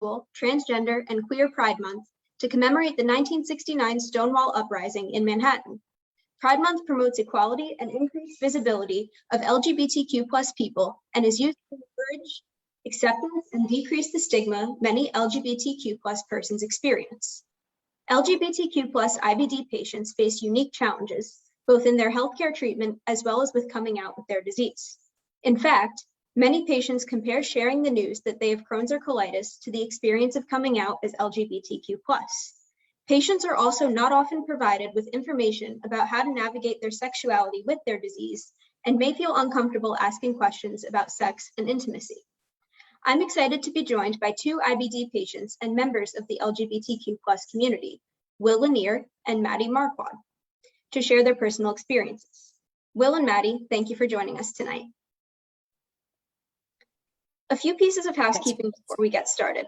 Transgender, and Queer Pride Month to commemorate the 1969 Stonewall Uprising in Manhattan. Pride Month promotes equality and increased visibility of LGBTQ+ people and is used to encourage acceptance and decrease the stigma many LGBTQ+ persons experience. LGBTQ+ IBD patients face unique challenges, both in their healthcare treatment as well as with coming out with their disease. In fact, many patients compare sharing the news that they have Crohn's or colitis to the experience of coming out as LGBTQ+. Patients are also not often provided with information about how to navigate their sexuality with their disease and may feel uncomfortable asking questions about sex and intimacy. I'm excited to be joined by two IBD patients and members of the LGBTQ+ community, Will Lanier and Maddie Marquard, to share their personal experiences. Will and Maddie, thank you for joining us tonight. A few pieces of housekeeping before we get started.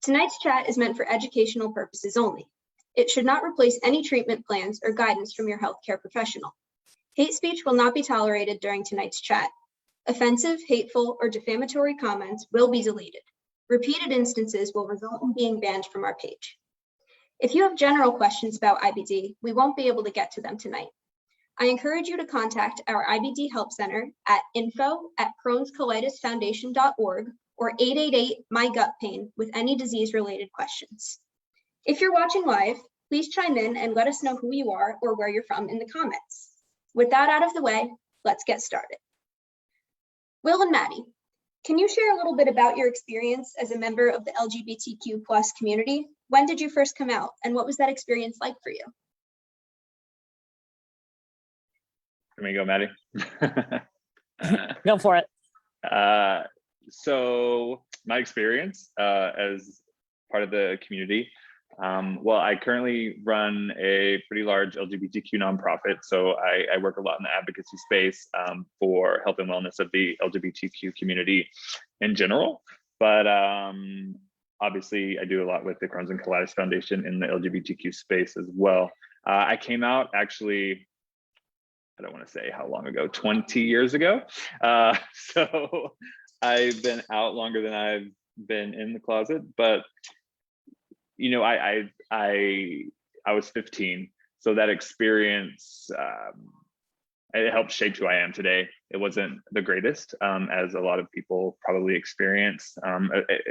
Tonight's chat is meant for educational purposes only. It should not replace any treatment plans or guidance from your healthcare professional. Hate speech will not be tolerated during tonight's chat. Offensive, hateful, or defamatory comments will be deleted. Repeated instances will result in being banned from our page. If you have general questions about IBD, we won't be able to get to them tonight. I encourage you to contact our IBD Help Center at info@crohnscolitisfoundation.org or 888-MY-GUT-PAIN with any disease-related questions. If you're watching live, please chime in and let us know who you are or where you're from in the comments. With that out of the way, let's get started. Will and Maddie, can you share a little bit about your experience as a member of the LGBTQ+ community? When did you first come out, and what was that experience like for you? Let me go, Maddie. Go for it. So my experience as part of the community, well, I currently run a pretty large LGBTQ nonprofit. So I work a lot in the advocacy space for health and wellness of the LGBTQ community in general. But obviously, I do a lot with the Crohn's and Colitis Foundation in the LGBTQ space as well. I came out actually, I don't want to say how long ago, 20 years ago. So I've been out longer than I've been in the closet, but you know, I was 15, so that experience, it helped shape who I am today. It wasn't the greatest, as a lot of people probably experienced,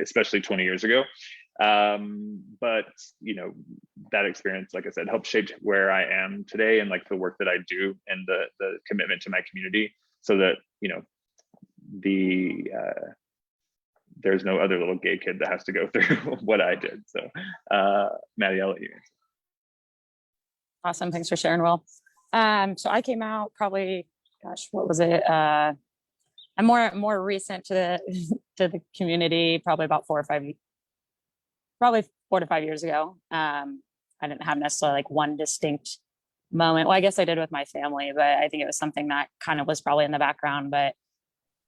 especially 20 years ago. But you know, that experience, like I said, helped shape where I am today and like the work that I do and the commitment to my community, so that, you know, there's no other little gay kid that has to go through what I did. So Maddie, I'll let you answer. Awesome, thanks for sharing, Will. So I came out probably, gosh, what was it? I'm more recent to the community, probably about 4 to 5 years ago. I didn't have necessarily like one distinct moment. Well, I guess I did with my family, but I think it was something that kind of was probably in the background, but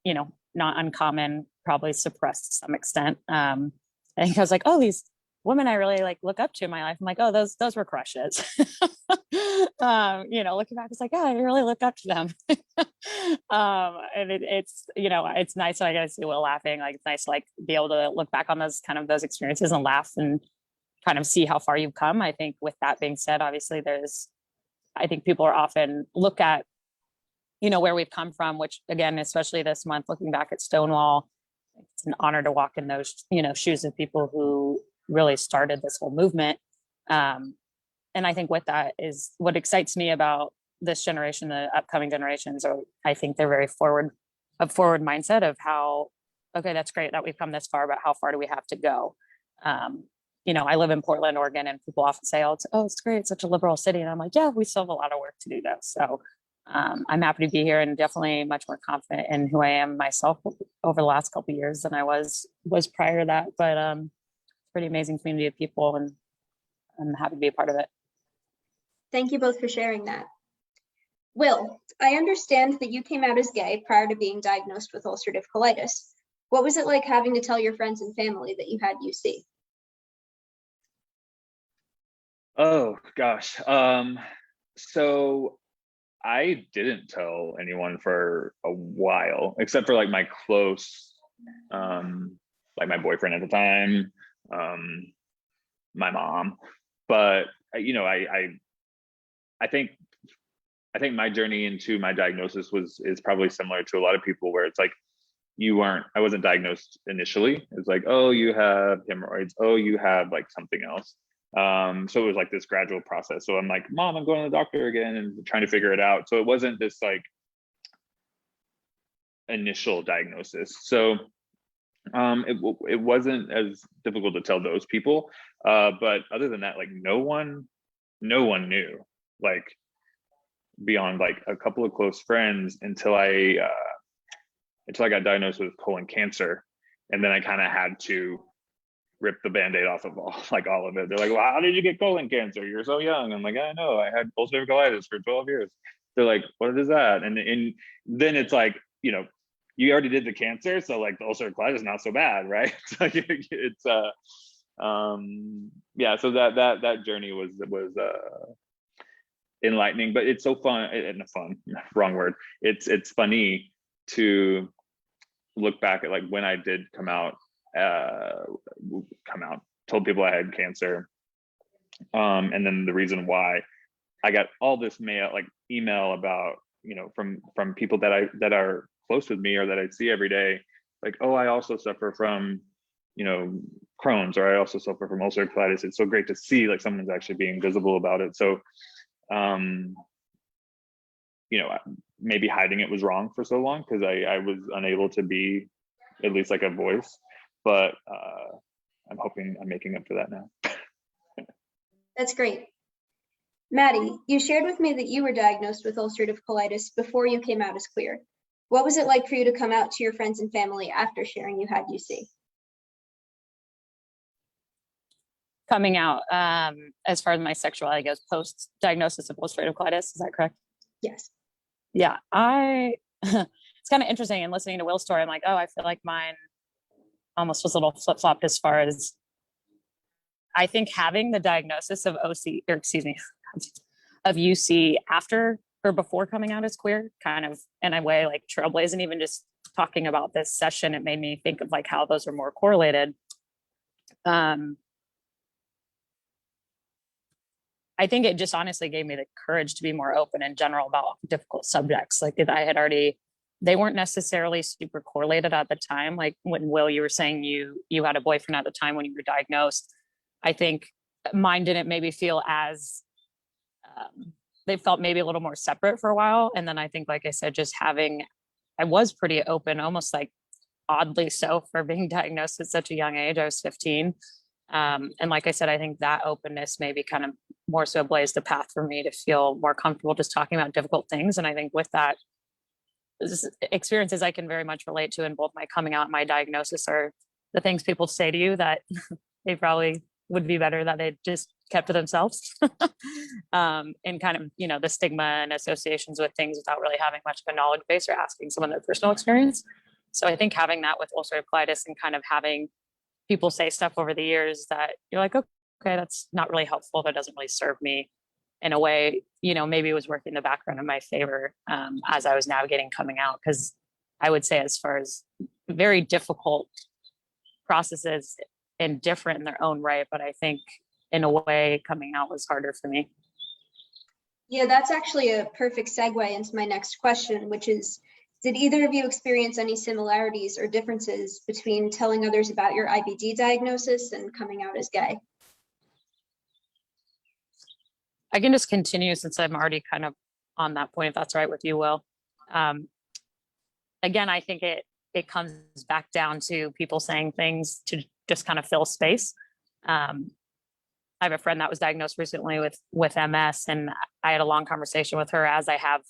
you know, not uncommon, probably suppressed to some extent. I think I was like, oh, these women I really like look up to in my life. I'm like, oh, those were crushes. You know, looking back, it's like, oh, I really look up to them. And it's, you know, it's nice. So I got to see Will laughing. Like, it's nice to like be able to look back on those experiences and laugh and kind of see how far you've come. I think with that being said, obviously I think people are often look at, you know, where we've come from, which again, especially this month, looking back at Stonewall, it's an honor to walk in those, you know, shoes of people who really started this whole movement. And I think with that is what excites me about this generation, the upcoming generations, or I think they're very forward mindset of how, okay, that's great that we've come this far, but how far do we have to go? You know, I live in Portland, Oregon, and people often say, oh, it's great, it's such a liberal city. And I'm like, yeah, we still have a lot of work to do though. So I'm happy to be here and definitely much more confident in who I am myself over the last couple of years than I was prior to that. But pretty amazing community of people, and I'm happy to be a part of it. Thank you both for sharing that. Will, I understand that you came out as gay prior to being diagnosed with ulcerative colitis. What was it like having to tell your friends and family that you had UC? Oh gosh. So I didn't tell anyone for a while, except for like my close, like my boyfriend at the time, my mom. But you know, I think my journey into my diagnosis is probably similar to a lot of people, where it's like I wasn't diagnosed initially. It's like, oh, you have hemorrhoids, oh, you have like something else. So it was like this gradual process. So I'm like, Mom, I'm going to the doctor again and trying to figure it out. So it wasn't this like initial diagnosis. So it wasn't as difficult to tell those people. But other than that, like no one knew, like beyond like a couple of close friends, until I got diagnosed with colon cancer. And then I kind of had to rip the Band-Aid off of all of it. They're like, well, how did you get colon cancer? You're so young. I'm like, I know, I had ulcerative colitis for 12 years. They're like, what is that? And then it's like, you know, you already did the cancer, so like the ulcerative colitis is not so bad, right? So it's yeah, so that journey was enlightening, but it's so fun, and fun, wrong word. It's funny to look back at like when I did come out, told people I had cancer, and then the reason why I got all this email about, you know, from people that are close with me or that I see every day, like, oh, I also suffer from, you know, Crohn's, or I also suffer from ulcerative colitis. It's so great to see like someone's actually being visible about it. So you know, maybe hiding it was wrong for so long because I was unable to be at least like a voice, but I'm hoping I'm making up for that now. That's great. Maddie, you shared with me that you were diagnosed with ulcerative colitis before you came out as queer. What was it like for you to come out to your friends and family after sharing you had UC? Coming out, as far as my sexuality goes, post diagnosis of ulcerative colitis, is that correct? Yes. Yeah, it's kind of interesting. And listening to Will's story, I'm like, oh, I feel like mine almost was a little flip-flopped as far as, I think having the diagnosis of of UC after or before coming out as queer, kind of in a way like trailblazing. Even just talking about this session, it made me think of like how those are more correlated. I think it just honestly gave me the courage to be more open in general about difficult subjects. Like they weren't necessarily super correlated at the time. Like when Will, you were saying you had a boyfriend at the time when you were diagnosed. I think mine didn't maybe feel as, they felt maybe a little more separate for a while. And then I think, like I said, I was pretty open, almost like oddly so for being diagnosed at such a young age. I was 15. And like I said, I think that openness maybe kind of more so blazed the path for me to feel more comfortable just talking about difficult things. And I think with that, experiences I can very much relate to in both my coming out and my diagnosis are the things people say to you that they probably would be better that they just kept to themselves. And kind of, you know, the stigma and associations with things without really having much of a knowledge base or asking someone their personal experience. So I think having that with ulcerative colitis and kind of having people say stuff over the years that you're like, okay, that's not really helpful. That doesn't really serve me in a way, you know, maybe it was working the background in my favor as I was navigating coming out. Because I would say as far as very difficult processes and different in their own right, but I think in a way coming out was harder for me. Yeah, that's actually a perfect segue into my next question, which is, did either of you experience any similarities or differences between telling others about your IBD diagnosis and coming out as gay? I can just continue since I'm already kind of on that point, if that's all right with you, Will. Again, I think it comes back down to people saying things to just kind of fill space. I have a friend that was diagnosed recently with MS, and I had a long conversation with her, as I have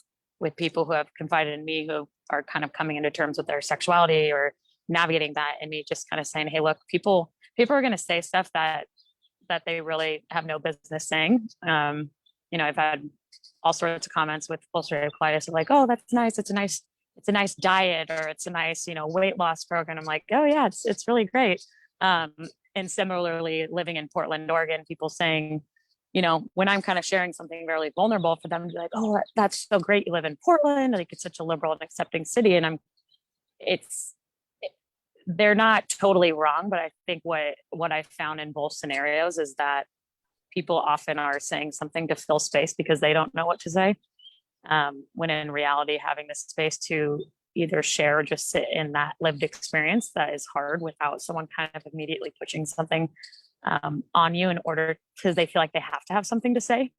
with people who have confided in me, who are kind of coming into terms with their sexuality or navigating that, and me just kind of saying, hey, look, people are going to say stuff that they really have no business saying. You know, I've had all sorts of comments with ulcerative colitis, like, oh, that's nice. It's a nice diet, or it's a nice, you know, weight loss program. I'm like, oh yeah, it's really great. And similarly, living in Portland, Oregon, people saying, you know, when I'm kind of sharing something very vulnerable, for them to be like, oh, that's so great. You live in Portland. Like, it's such a liberal and accepting city. And they're not totally wrong, but I think what I found in both scenarios is that people often are saying something to fill space because they don't know what to say. When in reality, having the space to either share or just sit in that lived experience, that is hard without someone kind of immediately pushing something on you in order, because they feel like they have to have something to say.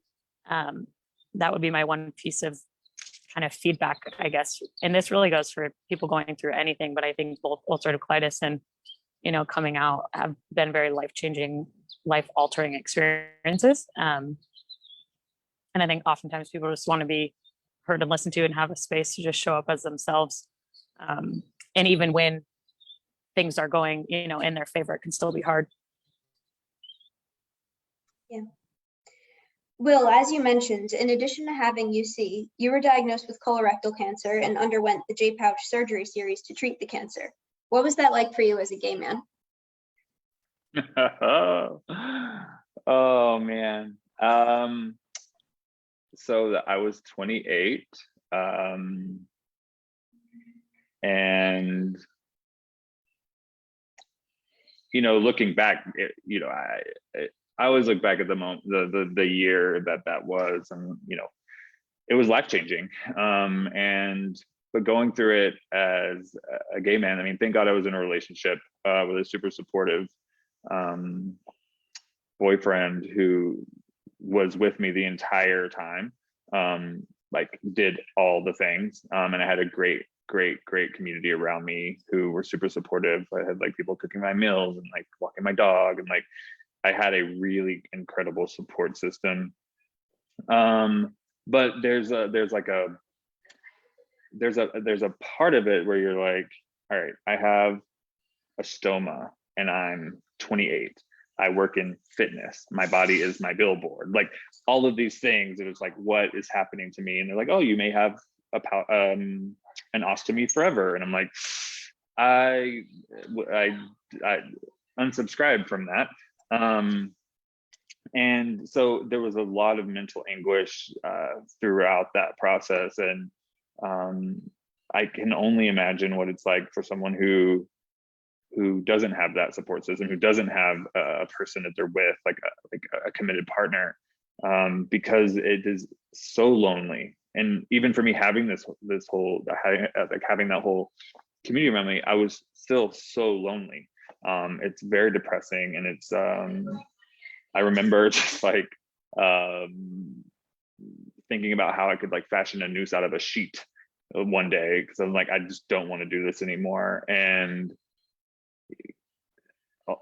That would be my one piece of kind of feedback, I guess. And this really goes for people going through anything, but I think both ulcerative colitis and, coming out have been very life-changing, life-altering experiences. And I think oftentimes people just want to be heard and listened to and have a space to just show up as themselves. And even when things are going, in their favor, it can still be hard. Yeah. Will, as you mentioned, in addition to having UC, you were diagnosed with colorectal cancer and underwent the J-pouch surgery series to treat the cancer. What was that like for you as a gay man? Oh man. So I was 28, and looking back, I always look back at the moment, the year that was, and it was life changing. But going through it as a gay man, I mean, thank God I was in a relationship with a super supportive boyfriend who was with me the entire time, like did all the things, and I had a great community around me who were super supportive. I had like people cooking my meals and like walking my dog, and like I had a really incredible support system. But there's a part of it where you're like, all right, I have a stoma and I'm 28. I work in fitness. My body is my billboard. Like all of these things, it was like, what is happening to me? And they're like, oh, you may have an ostomy forever. And I'm like, I unsubscribed from that. And so there was a lot of mental anguish throughout that process. And I can only imagine what it's like for someone who doesn't have that support system, who doesn't have a person that they're with, like a committed partner, because it is so lonely. And even for me, having this whole having that whole community around me, I was still so lonely. It's very depressing, and it's I remember just like thinking about how I could like fashion a noose out of a sheet one day, because I'm like, I just don't want to do this anymore. And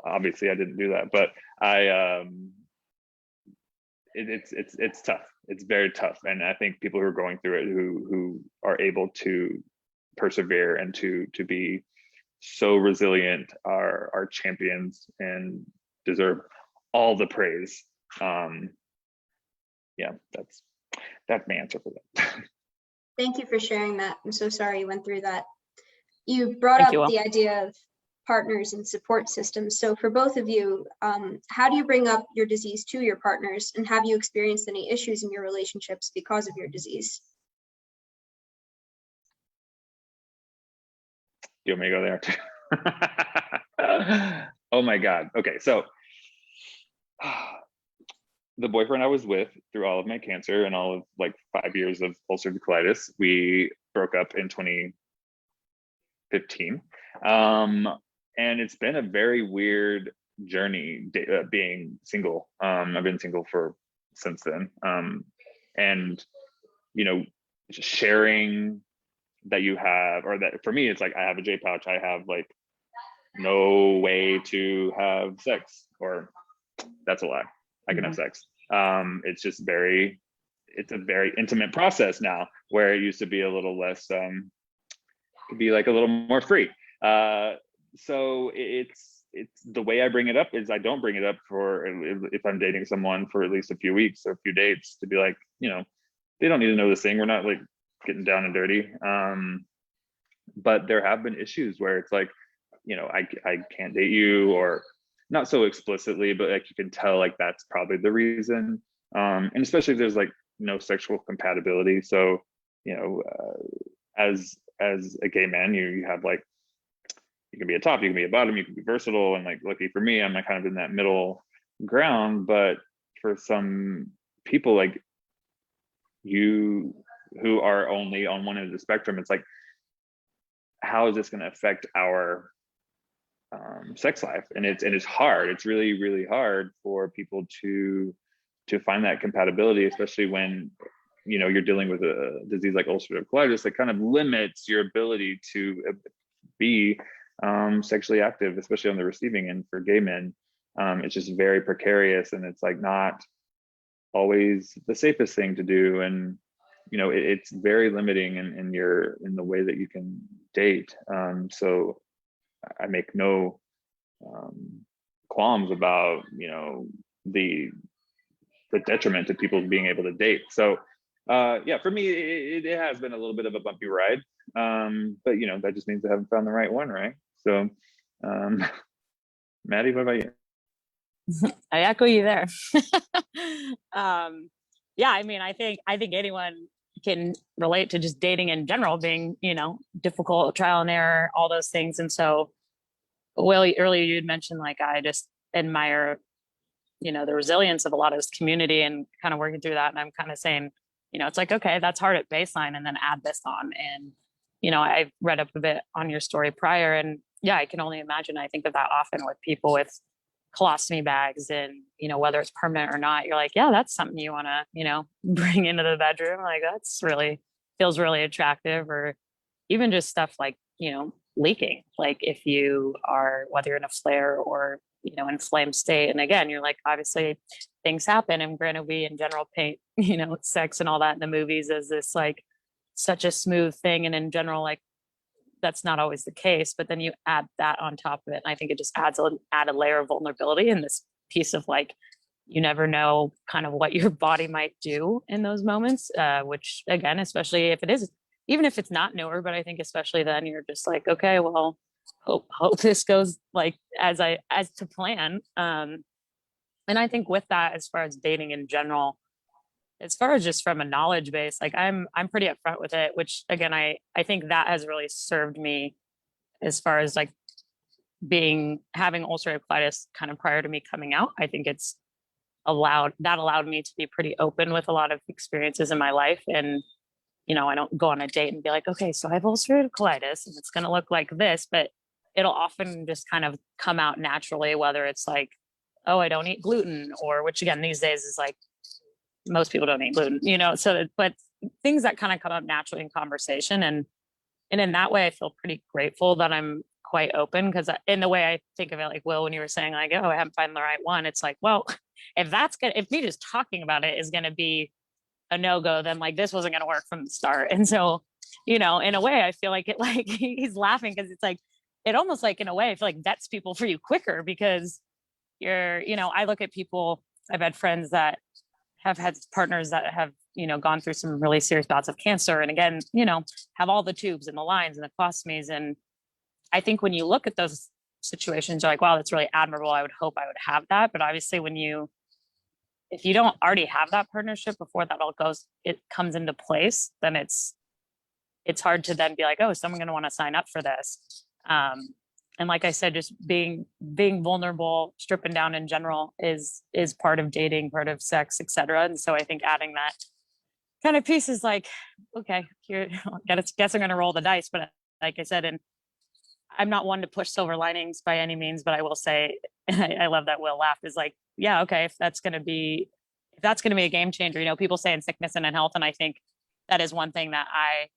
obviously I didn't do that, but it's tough. It's very tough. And I think people who are going through it, who are able to persevere and to be so resilient, are champions and deserve all the praise. Yeah, that's my answer for that. Thank you for sharing that. I'm so sorry you went through that. You brought up the idea of partners and support systems. So for both of you, how do you bring up your disease to your partners, and have you experienced any issues in your relationships because of your disease? You want me to go there? Oh my God. Okay, so the boyfriend I was with through all of my cancer and all of like 5 years of ulcerative colitis, we broke up in 2015. And it's been a very weird journey being single. I've been single since then. And, sharing that you have, or that for me, it's like, I have a J pouch, I have like no way to have sex, or that's a lie. I can have sex. It's just it's a very intimate process now, where it used to be a little less, could be like a little more free. So it's the way I bring it up is I don't bring it up for if I'm dating someone for at least a few weeks or a few dates, to be like, they don't need to know this thing. We're not like getting down and dirty. But there have been issues where it's like, I can't date you, or not so explicitly, but like you can tell like that's probably the reason. And especially if there's like no sexual compatibility. So, as a gay man, you have like you can be a top, you can be a bottom, you can be versatile. And like, lucky for me, I'm like kind of in that middle ground. But for some people like you who are only on one end of the spectrum, it's like, how is this going to affect our sex life? And it's hard. It's really, really hard for people to find that compatibility, especially when, you know, you're dealing with a disease like ulcerative colitis that kind of limits your ability to be sexually active, especially on the receiving end for gay men. It's just very precarious, and it's like not always the safest thing to do. And you know, it's very limiting in the way that you can date. So I make no qualms about, you know, the detriment to people being able to date. So yeah, for me, it has been a little bit of a bumpy ride. But you know, that just means I haven't found the right one, right? So Maddie, what about you? I echo you there. Yeah, I mean, I think anyone can relate to just dating in general being, you know, difficult, trial and error, all those things. And so, well, earlier you'd mentioned, like, I just admire, you know, the resilience of a lot of this community and kind of working through that. And I'm kind of saying, you know, it's like, okay, that's hard at baseline, and then add this on. And, you know, I read up a bit on your story prior, and yeah, I can only imagine. I think of that often with people with colostomy bags, and, you know, whether it's permanent or not, you're like, yeah, that's something you want to, you know, bring into the bedroom. Like, that's really feels really attractive. Or even just stuff like, you know, leaking, like if you are, whether you're in a flare or, you know, inflamed state. And again, you're like, obviously things happen, and granted, we in general paint, you know, sex and all that in the movies as this like such a smooth thing, and in general, like, that's not always the case. But then you add that on top of it, and I think it just adds an added layer of vulnerability in this piece of, like, you never know kind of what your body might do in those moments, which again, especially if it is, even if it's not newer, but I think especially then you're just like, okay, well, hope this goes like as to plan. And I think with that, as far as dating in general, as far as just from a knowledge base, like I'm pretty upfront with it, which again, I think that has really served me as far as like having ulcerative colitis kind of prior to me coming out. I think it's allowed me to be pretty open with a lot of experiences in my life. And, you know, I don't go on a date and be like, okay, so I have ulcerative colitis and it's going to look like this, but it'll often just kind of come out naturally, whether it's like, oh, I don't eat gluten, or, which again, these days is like, most people don't eat gluten, you know, so, but things that kind of come up naturally in conversation. And in that way, I feel pretty grateful that I'm quite open, because in the way I think of it, like, Will, when you were saying like, oh, I haven't found the right one, it's like, well, if me just talking about it is going to be a no-go, then like this wasn't going to work from the start. And so, you know, in a way I feel like it, like he's laughing because it's like, it almost like in a way I feel like vets people for you quicker, because you know, I look at people, I've had friends that have had partners that have, you know, gone through some really serious bouts of cancer. And again, you know, have all the tubes and the lines and the colostomies. And I think when you look at those situations, you're like, wow, that's really admirable. I would hope I would have that. But obviously if you don't already have that partnership before that all it comes into place, then it's hard to then be like, oh, is someone going to want to sign up for this? And like I said, just being vulnerable, stripping down in general is part of dating, part of sex, etc. And so I think adding that kind of piece is like, okay, here, guess I'm going to roll the dice. But like I said, and I'm not one to push silver linings by any means, but I will say, I love that Will laughed, is like, yeah, okay, if that's going to be a game changer, you know, people say in sickness and in health. And I think that is one thing that I,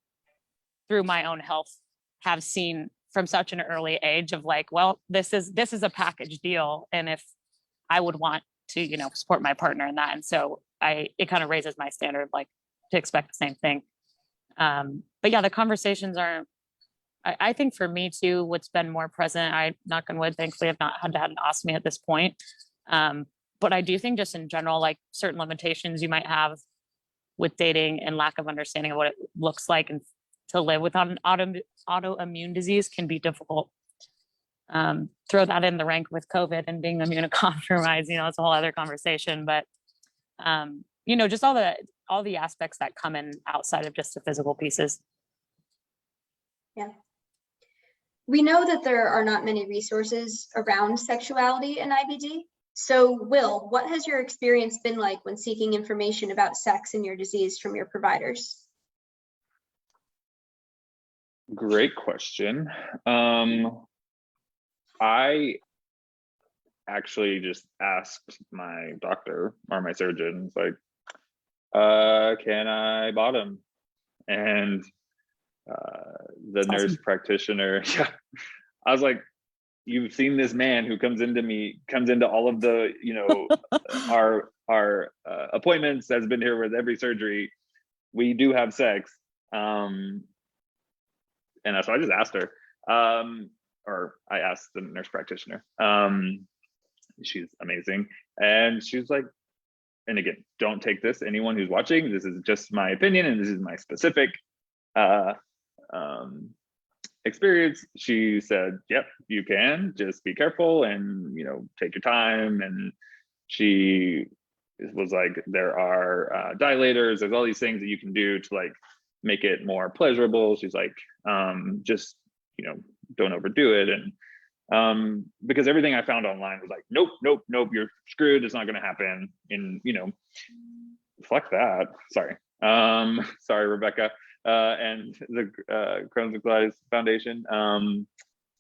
through my own health, have seen from such an early age of like, well, this is a package deal. And if I would want to, you know, support my partner in that. And so it kind of raises my standard, like, to expect the same thing. But yeah, the conversations are, I think for me too, what's been more present, I, knock on wood, thankfully I've not had to have an ostomy at this point. But I do think just in general, like certain limitations you might have with dating and lack of understanding of what it looks like and to live without an autoimmune disease can be difficult. Throw that in the rank with COVID and being immunocompromised, you know, it's a whole other conversation. But you know, just all the aspects that come in outside of just the physical pieces. Yeah. We know that there are not many resources around sexuality and IBD. So Will, what has your experience been like when seeking information about sex and your disease from your providers? Great question. I actually just asked my doctor or my surgeon, like, can I bottom? And the nurse practitioner, yeah, I was like, you've seen this man who comes into all of the, our appointments, has been here with every surgery. We do have sex. And so I just asked her, or I asked the nurse practitioner. She's amazing. And she's like, and again, don't take this, anyone who's watching, this is just my opinion and this is my specific experience. She said, yep, you can, just be careful and, take your time. And she was like, there are dilators, there's all these things that you can do to like make it more pleasurable. She's like, just, don't overdo it. And because everything I found online was like, nope, you're screwed, it's not going to happen. And fuck that. Sorry, Rebecca, and the Crohn's and Colitis Foundation.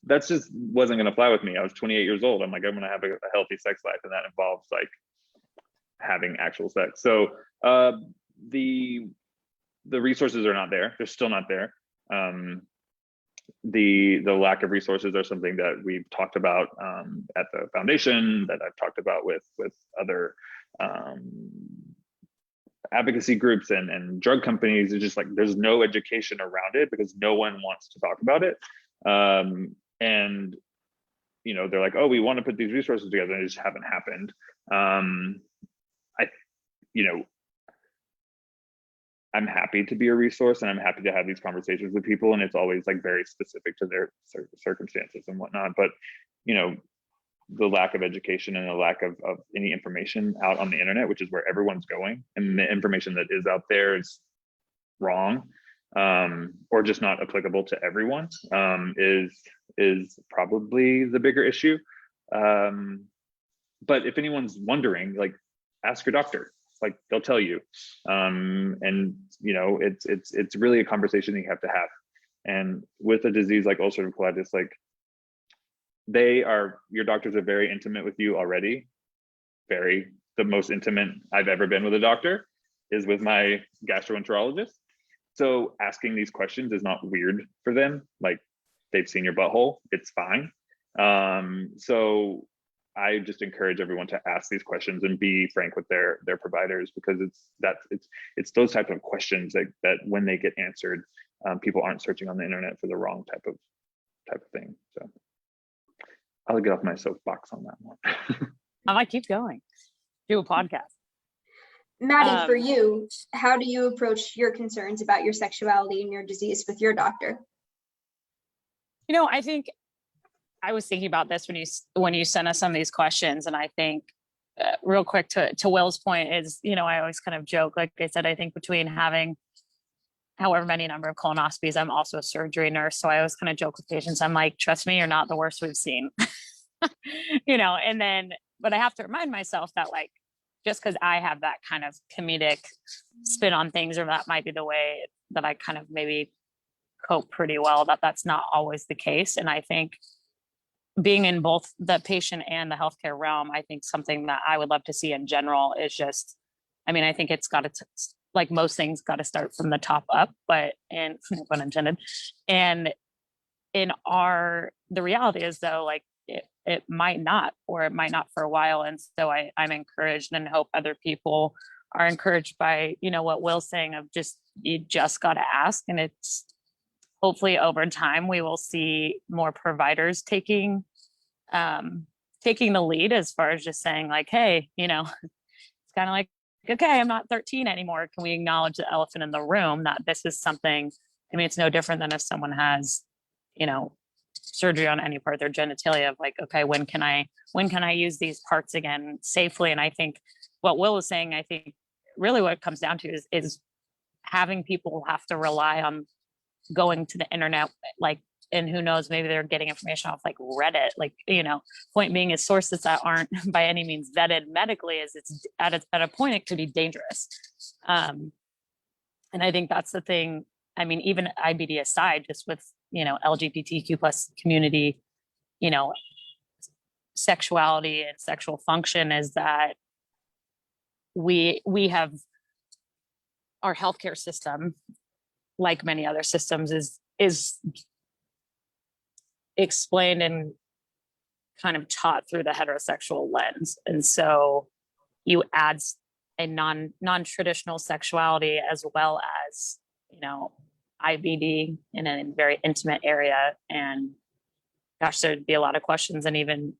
That's just wasn't going to fly with me. I was 28 years old. I'm like, I'm going to have a healthy sex life, and that involves like having actual sex. So the resources are not there. They're still not there. The lack of resources are something that we've talked about at the foundation, that I've talked about with other advocacy groups and drug companies. It's just like there's no education around it because no one wants to talk about it. And they're like, oh, we want to put these resources together, and it just haven't happened. I'm happy to be a resource, and I'm happy to have these conversations with people, and it's always like very specific to their circumstances and whatnot. But the lack of education and the lack of any information out on the internet, which is where everyone's going, and the information that is out there is wrong, or just not applicable to everyone, is probably the bigger issue. But if anyone's wondering, like, ask your doctor. Like, they'll tell you, and it's really a conversation that you have to have. And with a disease like ulcerative colitis, like your doctors are very intimate with you already. The most intimate I've ever been with a doctor is with my gastroenterologist. So asking these questions is not weird for them. Like, they've seen your butthole, it's fine. So I just encourage everyone to ask these questions and be frank with their providers, because it's those type of questions that when they get answered, people aren't searching on the internet for the wrong type of thing. So I'll get off my soapbox on that one. I might keep going. Do a podcast. Maddie, for you, how do you approach your concerns about your sexuality and your disease with your doctor? I think I was thinking about this when you sent us some of these questions, and I think real quick to Will's point is, I always kind of joke, like I said, I think between having however many number of colonoscopies, I'm also a surgery nurse, so I always kind of joke with patients, I'm like, trust me, you're not the worst we've seen. And then, but I have to remind myself that, like, just because I have that kind of comedic spin on things, or that might be the way that I kind of maybe cope pretty well, that's not always the case. And I think being in both the patient and the healthcare realm, I think something that I would love to see in general is just, I think it's got to, like most things, got to start from the top up, and no pun intended. And the reality is, though, like it might not, or it might not for a while. And so I'm encouraged, and hope other people are encouraged by, what Will's saying of you just got to ask. And it's hopefully over time, we will see more providers taking the lead, as far as just saying, like, hey, it's kind of like, okay, I'm not 13 anymore. Can we acknowledge the elephant in the room, that this is something, it's no different than if someone has, surgery on any part of their genitalia, of like, okay, when can I use these parts again safely? And I think what Will was saying, I think really what it comes down to is having people have to rely on going to the internet, like and who knows, maybe they're getting information off like Reddit, like, point being is sources that aren't by any means vetted medically, as it's at a point it could be dangerous. And I think that's the thing. I mean, even IBD aside, just with, LGBTQ plus community, sexuality and sexual function, is that we have our healthcare system, like many other systems, is explained and kind of taught through the heterosexual lens. And so you add a non-traditional sexuality as well as, IBD in a very intimate area. And gosh, there'd be a lot of questions. And even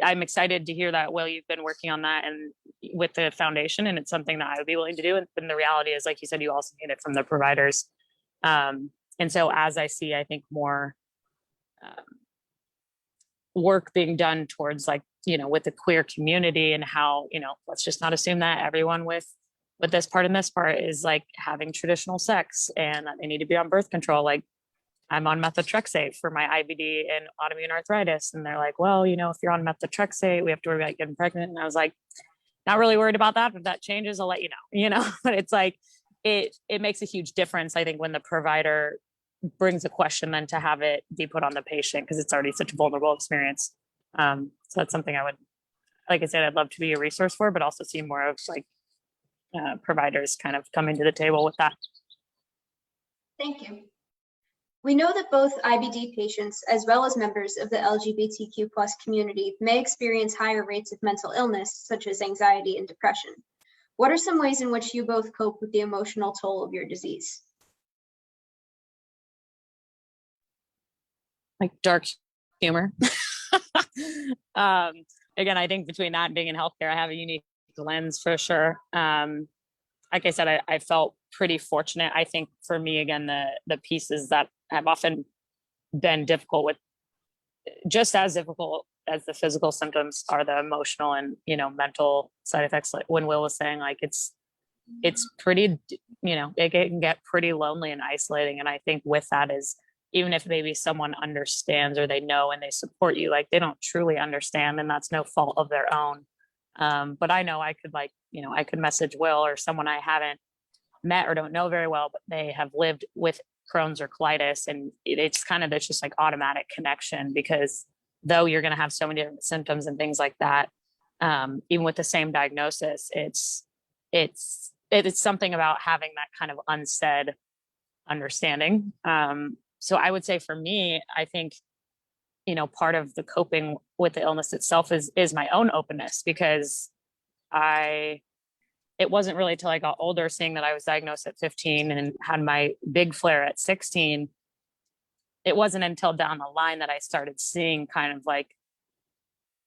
I'm excited to hear that, Will, you've been working on that and with the foundation, and it's something that I would be willing to do. And the reality is, like you said, you also need it from the providers. And so as I see, I think more work being done towards, like, with the queer community, and how, let's just not assume that everyone with this part and this part is like having traditional sex and that they need to be on birth control. Like, I'm on methotrexate for my IBD and autoimmune arthritis. And they're like, well, if you're on methotrexate, we have to worry about getting pregnant. And I was like, not really worried about that. If that changes, I'll let you know, but it's like, it makes a huge difference, I think, when the provider brings a question, then to have it be put on the patient, because it's already such a vulnerable experience. So that's something I would, like I said, I'd love to be a resource for, but also see more of like providers kind of coming to the table with that. Thank you. We know that both IBD patients, as well as members of the LGBTQ plus community, may experience higher rates of mental illness, such as anxiety and depression. What are some ways in which you both cope with the emotional toll of your disease? Like dark humor. Again, I think between that and being in healthcare, I have a unique lens for sure. Like I said, I felt pretty fortunate. I think for me, again, the pieces that have often been difficult, with just as difficult as the physical symptoms, are the emotional and, mental side effects. Like when Will was saying, like, it's pretty, it can get pretty lonely and isolating. And I think with that is, even if maybe someone understands or they know and they support you, like, they don't truly understand, and that's no fault of their own. But I know I could, like, I could message Will or someone I haven't met or don't know very well, but they have lived with Crohn's or colitis, and it's just like automatic connection, because though you're going to have so many different symptoms and things like that, even with the same diagnosis, it's something about having that kind of unsaid understanding. So I would say for me, I think, part of the coping with the illness itself is my own openness, because it wasn't really till I got older, seeing that I was diagnosed at 15 and had my big flare at 16. It wasn't until down the line that I started seeing kind of like,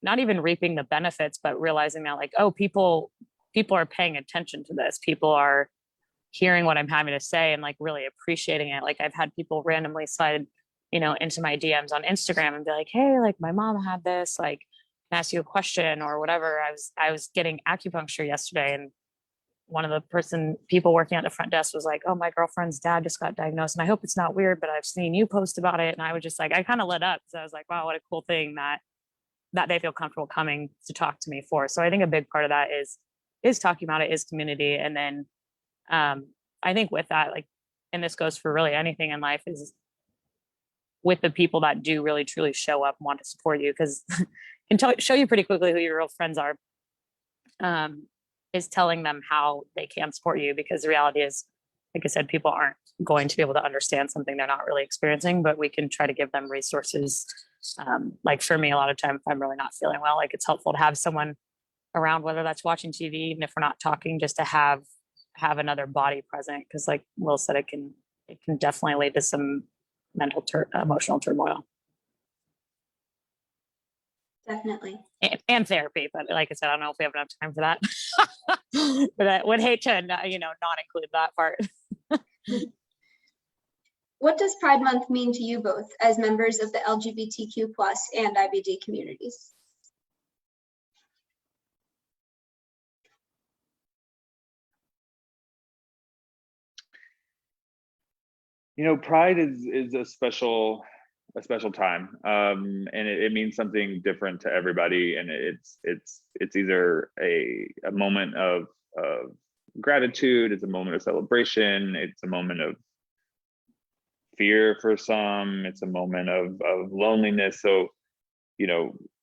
not even reaping the benefits, but realizing that, like, oh, people are paying attention to this. People are hearing what I'm having to say and like really appreciating it. Like, I've had people randomly slide, into my DMs on Instagram and be like, hey, like, my mom had this, like, can I ask you a question or whatever. I was getting acupuncture yesterday, and one of the people working at the front desk was like, oh, my girlfriend's dad just got diagnosed, and I hope it's not weird, but I've seen you post about it. And I was just like, I kind of lit up. So I was like, wow, what a cool thing that they feel comfortable coming to talk to me for. So I think a big part of that is talking about it, is community. And then I think with that, like, and this goes for really anything in life, is with the people that do really truly show up and want to support you, because can show you pretty quickly who your real friends are, is telling them how they can support you. Because the reality is, like I said, people aren't going to be able to understand something they're not really experiencing, but we can try to give them resources. Like for me, a lot of time, if I'm really not feeling well, like, it's helpful to have someone around, whether that's watching TV, even if we're not talking, just to have another body present. Because like Will said, it can definitely lead to some mental emotional turmoil. Definitely. And therapy, but like I said, I don't know if we have enough time for that. But I would hate to not include that part. What does Pride Month mean to you both as members of the LGBTQ plus and IBD communities? Pride is a special time, and it means something different to everybody, and it's either a moment of gratitude, it's a moment of celebration, it's a moment of fear for some, it's a moment of loneliness. So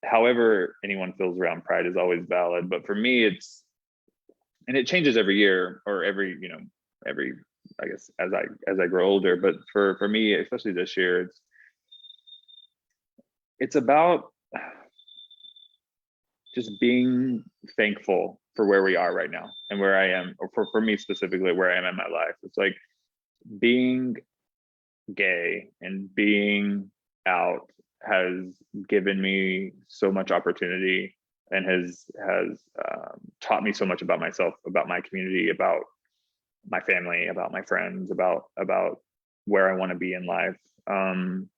however anyone feels around Pride is always valid, but for me and it changes every year, or every I guess as I grow older, but for me, especially this year, it's about just being thankful for where we are right now and where I am, or for me specifically, where I am in my life. It's like being gay and being out has given me so much opportunity, and has taught me so much about myself, about my community, about my family, about my friends, about where I want to be in life, and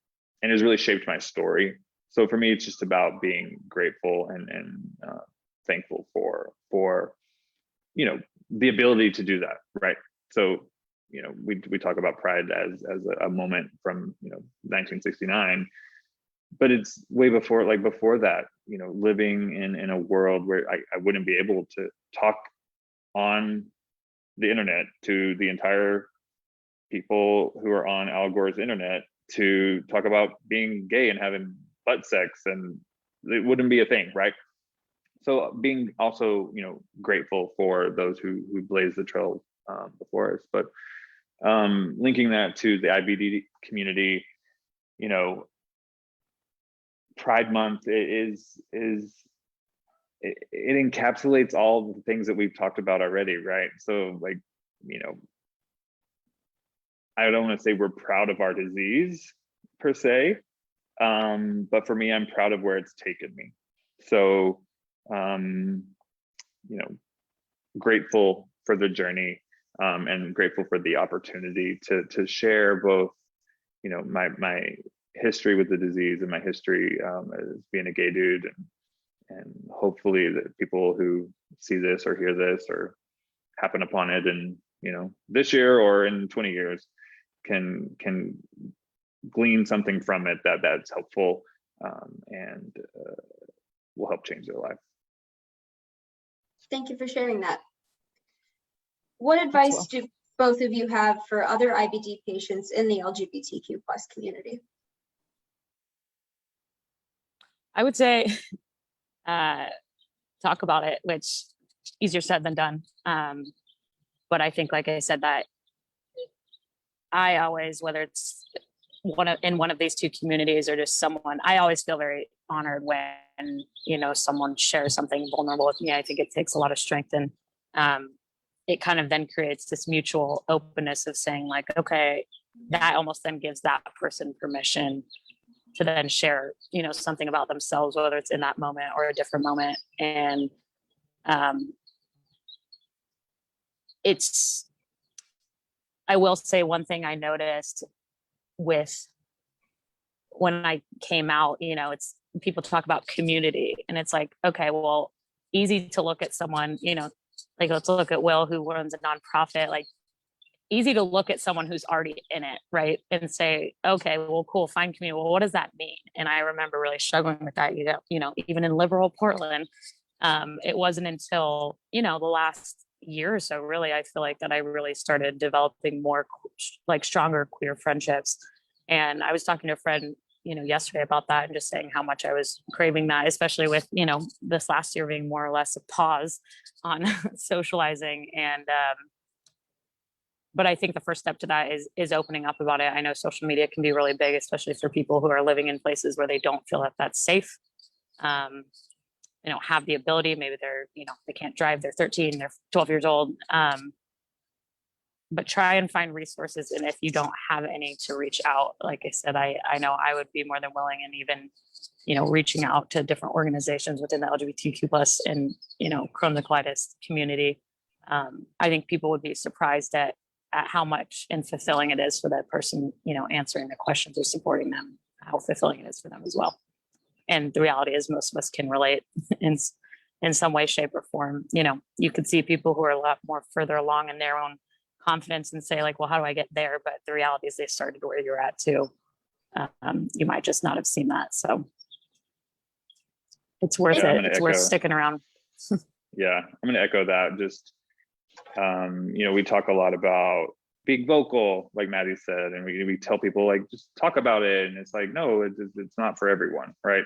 has really shaped my story. So for me, it's just about being grateful and thankful for the ability to do that, right? So we talk about Pride as a moment from 1969, but it's way before that, living in a world where I wouldn't be able to talk on the internet to the entire people who are on Al Gore's internet to talk about being gay and having butt sex, and it wouldn't be a thing, right? So being also grateful for those who blazed the trail before us, but linking that to the IBD community, Pride Month it encapsulates all the things that we've talked about already, right? So I don't want to say we're proud of our disease per se, but for me, I'm proud of where it's taken me. So grateful for the journey, and grateful for the opportunity to share both my history with the disease and my history as being a gay dude, and hopefully that people who see this or hear this or happen upon it in this year or in 20 years can glean something from it that's helpful, and will help change their life. Thank you for sharing that. What advice do both of you have for other IBD patients in the LGBTQ plus community? I would say talk about it, which easier said than done. But I think, like I said, that I always, whether it's in one of these two communities or just someone, I always feel very honored when someone shares something vulnerable with me. I think it takes a lot of strength, and it kind of then creates this mutual openness of saying like, okay, that almost then gives that person permission to then share something about themselves, whether it's in that moment or a different moment. And I will say one thing I noticed with when I came out, it's people talk about community, and it's like, okay, well, easy to look at someone, like let's look at Will, who runs a nonprofit, like easy to look at someone who's already in it, right? And say, okay, well, cool, find community. Well, what does that mean? And I remember really struggling with that, even in liberal Portland. It wasn't until, the last year or so, really, I feel like that I really started developing more like stronger queer friendships. And I was talking to a friend, yesterday about that, and just saying how much I was craving that, especially with, this last year being more or less a pause on socializing. And, but I think the first step to that is opening up about it. I know social media can be really big, especially for people who are living in places where they don't feel that that's safe. They don't have the ability, maybe they're, they can't drive, they're 13, they're 12 years old. But try and find resources. And if you don't have any, to reach out. Like I said, I know I would be more than willing, and even, reaching out to different organizations within the LGBTQ plus and, Crohn's colitis community. I think people would be surprised at how much and fulfilling it is for that person, answering the questions or supporting them, how fulfilling it is for them as well. And the reality is most of us can relate in some way, shape, or form. You could see people who are a lot more further along in their own confidence and say like, well, how do I get there? But the reality is they started where you're at too. You might just not have seen that. So it's worth Yeah, it. It's worth sticking around. Yeah, I'm going to echo that. Just, you know, we talk a lot about being vocal, like Maddie said, and we tell people like, just talk about it. And it's like, no, it's not for everyone, right?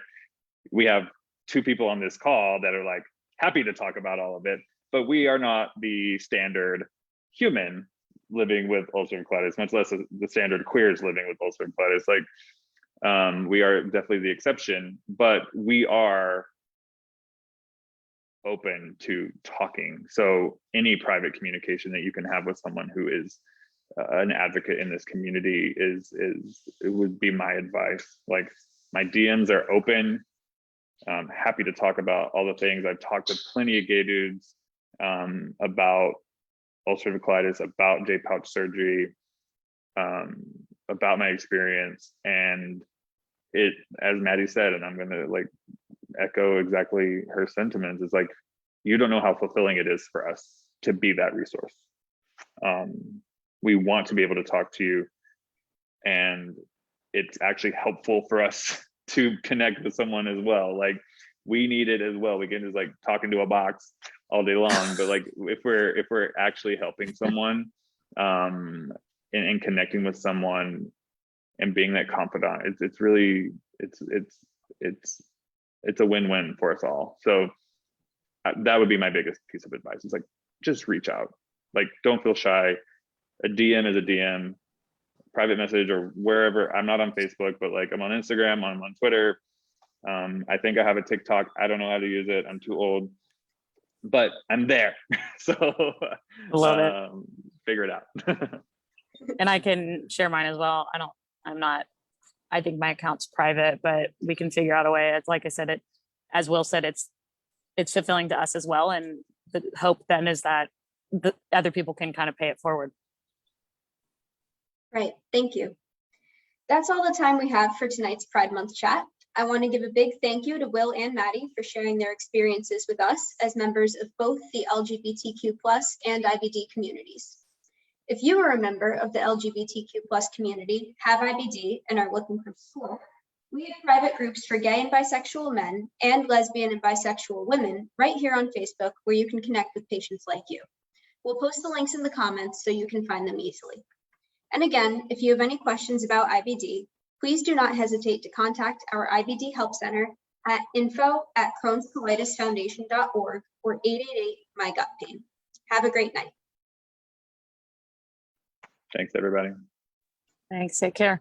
We have 2 people on this call that are like happy to talk about all of it, but we are not the standard human living with ulcerative colitis, much less the standard queers living with ulcerative colitis. Like, we are definitely the exception, but we are open to talking. So any private communication that you can have with someone who is an advocate in this community it would be my advice. Like, my DMs are open. I'm happy to talk about all the things. I've talked to plenty of gay dudes about ulcerative colitis, about J-pouch surgery, about my experience. And it, as Maddie said, and I'm gonna like echo exactly her sentiments, is like, you don't know how fulfilling it is for us to be that resource. We want to be able to talk to you, and it's actually helpful for us to connect with someone as well. Like, we need it as well. We can just like talk into a box all day long, but like if we're actually helping someone and connecting with someone and being that confidant, it's really it's a win-win for us all. So that would be my biggest piece of advice. It's like, just reach out. Like, don't feel shy. A DM is a DM, private message, or wherever. I'm not on Facebook, but like I'm on Instagram, I'm on Twitter. I think I have a TikTok. I don't know how to use it. I'm too old, but I'm there. So Love it. Figure it out. And I can share mine as well. I think my account's private, but we can figure out a way. It's like I said, as Will said, it's fulfilling to us as well. And the hope then is that the other people can kind of pay it forward. Right, thank you. That's all the time we have for tonight's Pride Month chat. I want to give a big thank you to Will and Maddie for sharing their experiences with us as members of both the LGBTQ+ and IBD communities. If you are a member of the LGBTQ+ community, have IBD, and are looking for support, we have private groups for gay and bisexual men and lesbian and bisexual women right here on Facebook, where you can connect with patients like you. We'll post the links in the comments so you can find them easily. And again, if you have any questions about IBD, please do not hesitate to contact our IBD Help Center at info@crohnscolitisfoundation.org or 888-MY-GUT-PAIN. Have a great night. Thanks, everybody. Thanks. Take care.